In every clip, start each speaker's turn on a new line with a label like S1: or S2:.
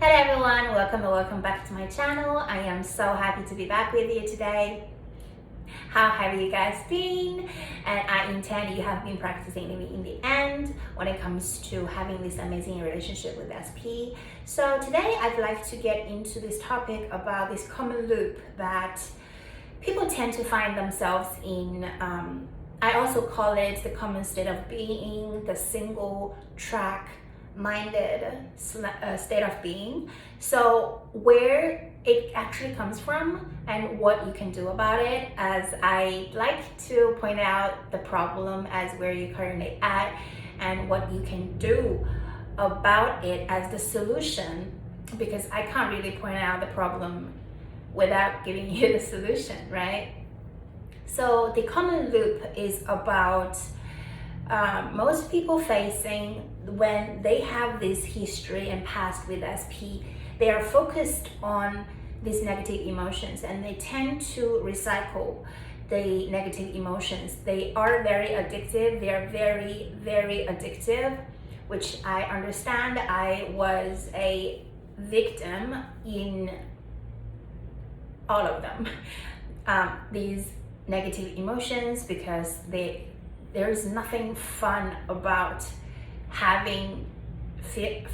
S1: Hello everyone, welcome back to my channel. I am so happy to be back with you today. How have you guys been? And I intend you have been practicing in the end when it comes to having this amazing relationship with SP. So today I'd like to get into this topic about this common loop that people tend to find themselves in. I also call it the common state of being, the single track minded state of being. So where it actually comes from and what you can do about it, as I like to point out the problem as where you're currently at and what you can do about it as the solution, because I can't really point out the problem without giving you the solution, right? So the common loop is about most people facing when they have this history and past with SP. They are focused on these negative emotions and they tend to recycle the negative emotions. They are very addictive. They are very, very addictive, which I understand. I was a victim in all of them. These negative emotions, because there's nothing fun about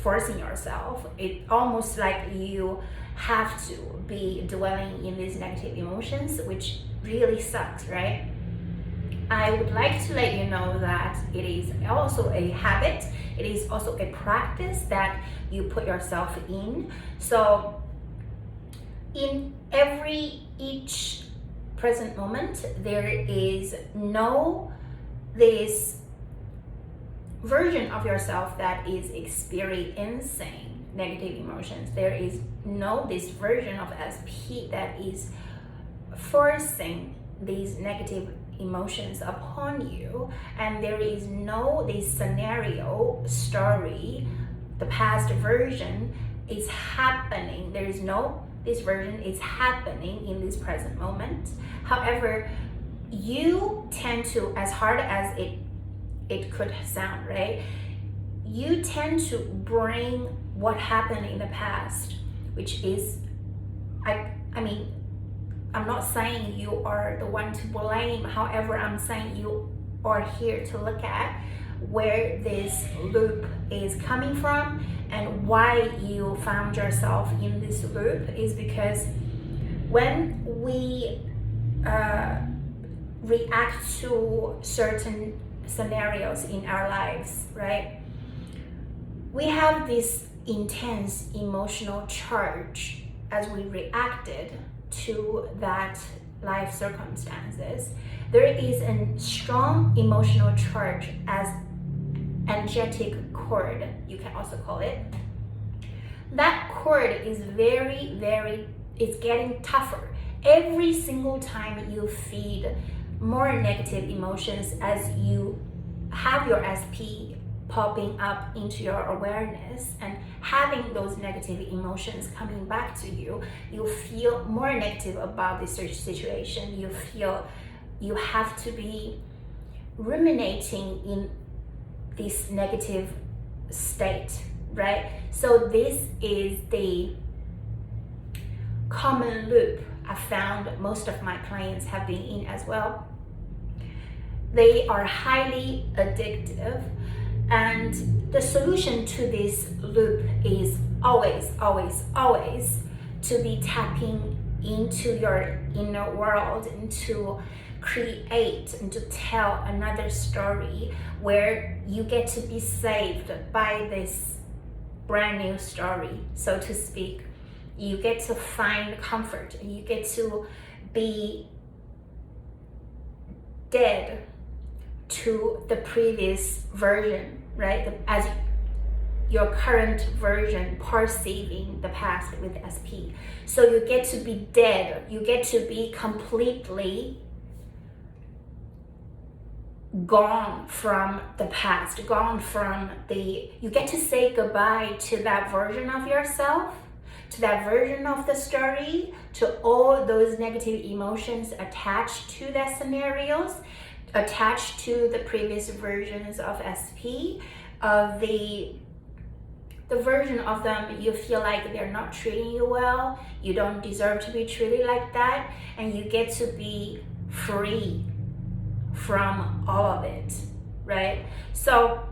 S1: forcing yourself. It's almost like you have to be dwelling in these negative emotions, which really sucks, right? I would like to let you know that it is also a habit. It is also a practice that you put yourself in. So in each present moment, there is this version of yourself that is experiencing negative emotions. There is this version of SP that is forcing these negative emotions upon you, and there is this scenario story, the past version is happening. There is this version is happening in this present moment. However, you tend to, as hard as it could sound, right? You tend to bring what happened in the past, which is, I'm not saying you are the one to blame. However, I'm saying you are here to look at where this loop is coming from and why you found yourself in this loop is because when we react to certain scenarios in our lives, right? We have this intense emotional charge as we reacted to that life circumstances. There is a strong emotional charge as energetic cord, you can also call it. That cord is it's getting tougher. Every single time you feed more negative emotions as you have your SP popping up into your awareness and having those negative emotions coming back to you, you feel more negative about this situation. You feel you have to be ruminating in this negative state, right? So this is the common loop I found most of my clients have been in as well. They are highly addictive, and the solution to this loop is always to be tapping into your inner world and to create and to tell another story where you get to be saved by this brand new story, so to speak. You get to find comfort and you get to be dead to the previous version, right? As your current version perceiving the past with SP. So you get to be dead. You get to be completely gone from the past, you get to say goodbye to that version of yourself, to that version of the story, to all those negative emotions attached to that scenarios, attached to the previous versions of SP, of the the version of them you feel like they're not treating you well, you don't deserve to be treated like that, and you get to be free from all of it, right? So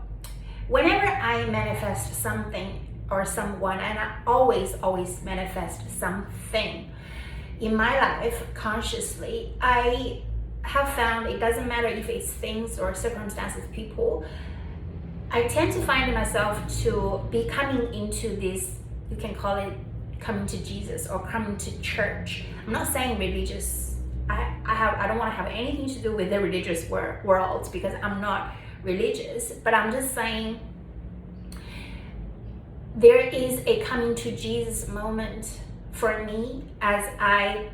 S1: whenever I manifest something or someone, and I always manifest something in my life consciously, I have found it doesn't matter if it's things or circumstances, people, I tend to find myself to be coming into this, you can call it coming to Jesus or coming to church. I'm not saying religious. I don't want to have anything to do with the religious world because I'm not religious, but I'm just saying there is a coming to Jesus moment for me as I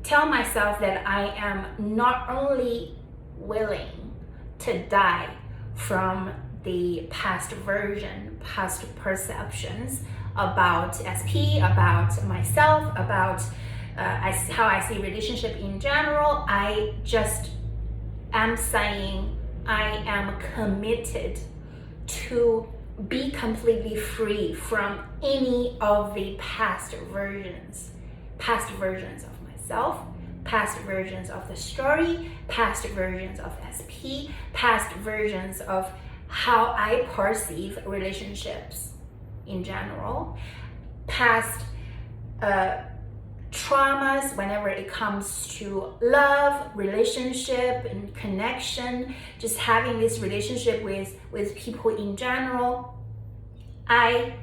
S1: tell myself that I am not only willing to die from the past version, past perceptions about SP, about myself, about how I see relationship in general. I just am saying I am committed to be completely free from any of the past versions of myself, past versions of the story, past versions of SP, past versions of how I perceive relationships in general, past traumas whenever it comes to love, relationship, and connection, just having this relationship with people in general. I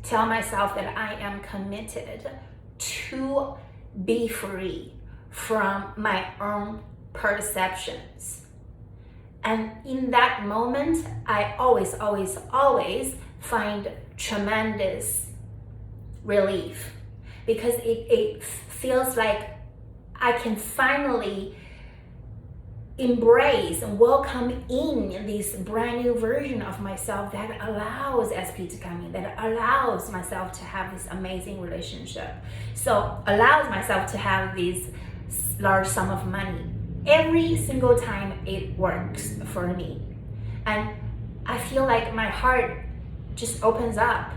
S1: tell myself that I am committed to be free from my own perceptions. And in that moment, I always find tremendous relief because it feels like I can finally embrace and welcome in this brand new version of myself that allows SP to come in, that allows myself to have this amazing relationship. So allows myself to have this large sum of money every single time it works for me. And I feel like my heart just opens up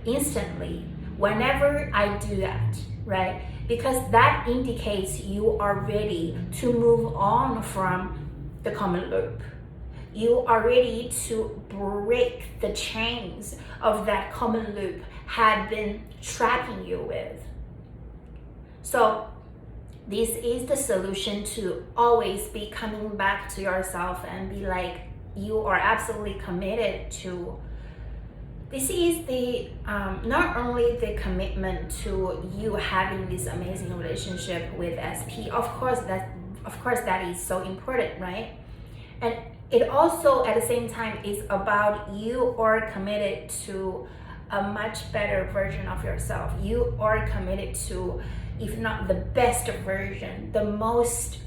S1: instantly whenever I do that, right? Because that indicates you are ready to move on from the common loop. You are ready to break the chains of that common loop had been trapping you with. So this is the solution to always be coming back to yourself and be like, you are absolutely committed to. This is the not only the commitment to you having this amazing relationship with SP. Of course that is so important, right? And it also at the same time is about you are committed to a much better version of yourself. You are committed to, if not the best version, the most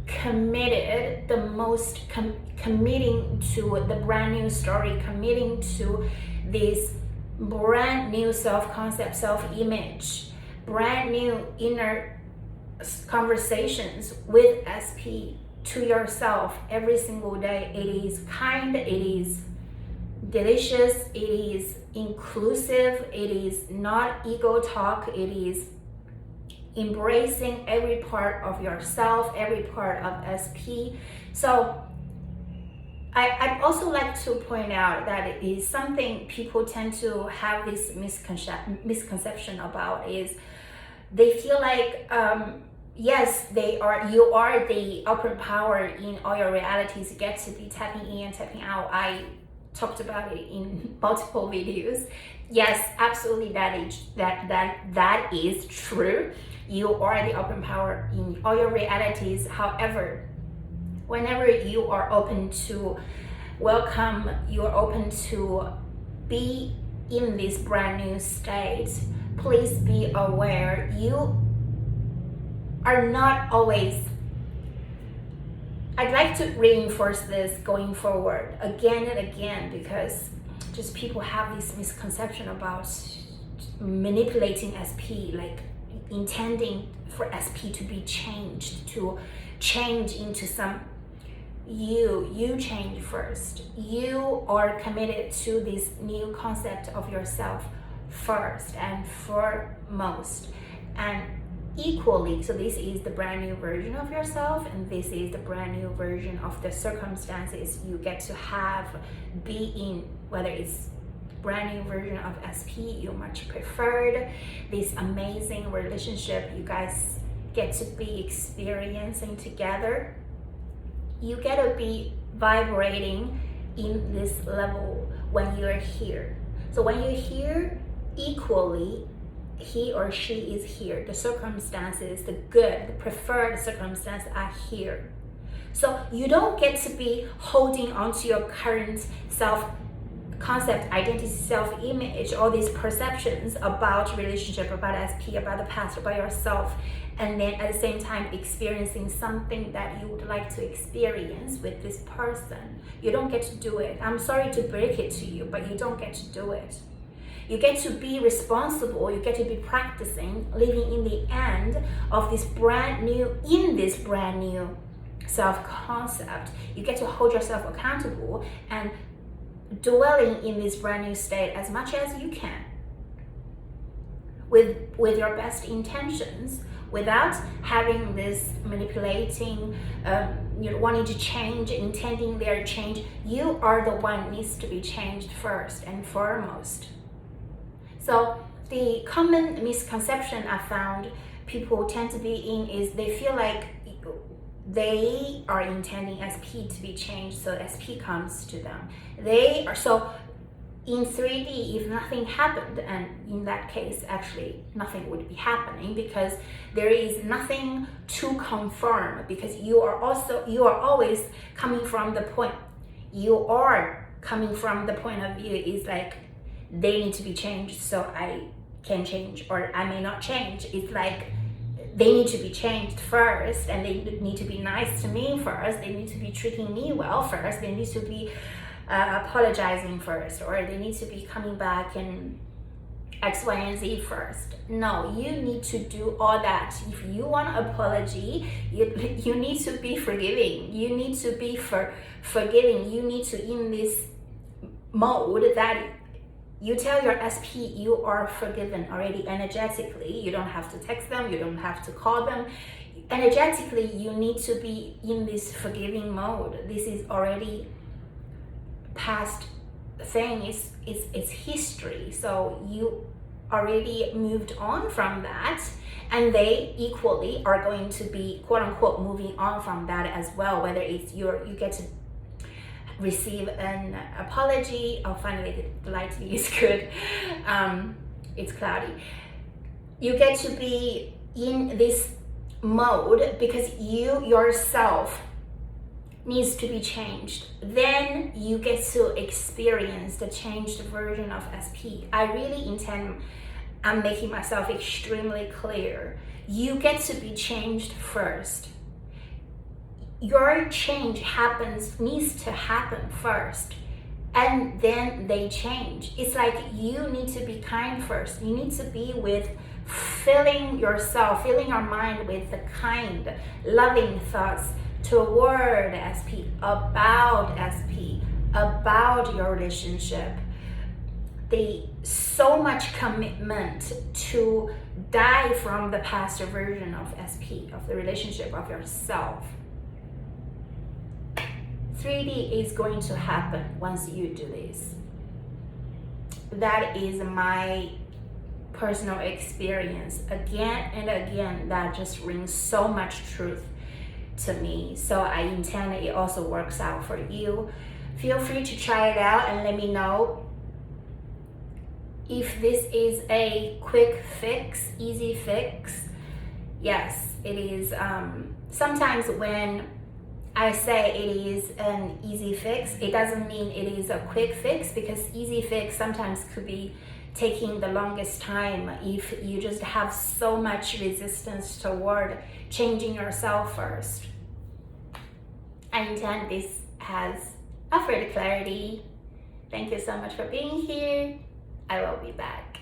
S1: committed, the most committing to the brand new story, committing to this brand new self-concept, self-image, brand new inner conversations with SP to yourself every single day. It is kind, it is delicious, it is inclusive, it is not ego talk, it is embracing every part of yourself, every part of SP. So I'd also like to point out that it is something people tend to have this misconception about is they feel like yes, you are the upper power in all your realities. You get to be tapping in and tapping out. I talked about it in multiple videos. Yes, absolutely, that is true. You are the upper power in all your realities. However, whenever you are open to welcome, you are open to be in this brand new state, please be aware you are not always. I'd like to reinforce this going forward again and again because just people have this misconception about manipulating SP, like intending for SP to be changed, to change into some you change first. You are committed to this new concept of yourself first and foremost, and equally. So this is the brand new version of yourself, and this is the brand new version of the circumstances you get to have, be in, whether it's brand new version of SP you much preferred, this amazing relationship you guys get to be experiencing together. You get to be vibrating in this level when you're here. So when you're here, equally, he or she is here. The circumstances, the good, the preferred circumstances are here. So you don't get to be holding on to your current self-concept, identity, self-image, all these perceptions about relationship, about SP, about the past, about yourself, and then at the same time experiencing something that you would like to experience with this person. You don't get to do it. I'm sorry to break it to you, but you don't get to do it. You get to be responsible, you get to be practicing, living in the end of this brand new self-concept. You get to hold yourself accountable and dwelling in this brand new state as much as you can with your best intentions, without having this manipulating, wanting to change, intending their change. You are the one who needs to be changed first and foremost. So the common misconception I found people tend to be in is they feel like they are intending SP to be changed, so SP comes to them. They are, so in 3D, if nothing happened, and in that case, actually nothing would be happening, because there is nothing to confirm, because you are always coming from the point. You are coming from the point of view is like, they need to be changed so I can change, or I may not change. It's like they need to be changed first, and they need to be nice to me first. They need to be treating me well first. They need to be apologizing first, or they need to be coming back and X, Y, and Z first. No, you need to do all that. If you want an apology, you need to be forgiving. You need to be forgiving. You need to, in this mode that you tell your SP you are forgiven already energetically. You don't have to text them, you don't have to call them. Energetically, you need to be in this forgiving mode. This is already past thing, it's history. So you already moved on from that, and they equally are going to be quote unquote moving on from that as well, whether it's you get to receive an apology. Oh, finally the lighting is good. It's cloudy. You get to be in this mode because you yourself needs to be changed. Then you get to experience the changed version of SP. I really intend, I'm making myself extremely clear. You get to be changed first. Your change needs to happen first, and then they change. It's like you need to be kind first. You need to be filling your mind with the kind, loving thoughts toward SP, about your relationship. So much commitment to die from the past version of SP, of the relationship of yourself. 3D is going to happen once you do this. That is my personal experience. Again and again, that just rings so much truth to me. So I intend it also works out for you. Feel free to try it out and let me know if this is a quick fix, easy fix. Yes, it is. Sometimes when I say it is an easy fix, it doesn't mean it is a quick fix, because easy fix sometimes could be taking the longest time if you just have so much resistance toward changing yourself first. I intend this has offered clarity. Thank you so much for being here. I will be back.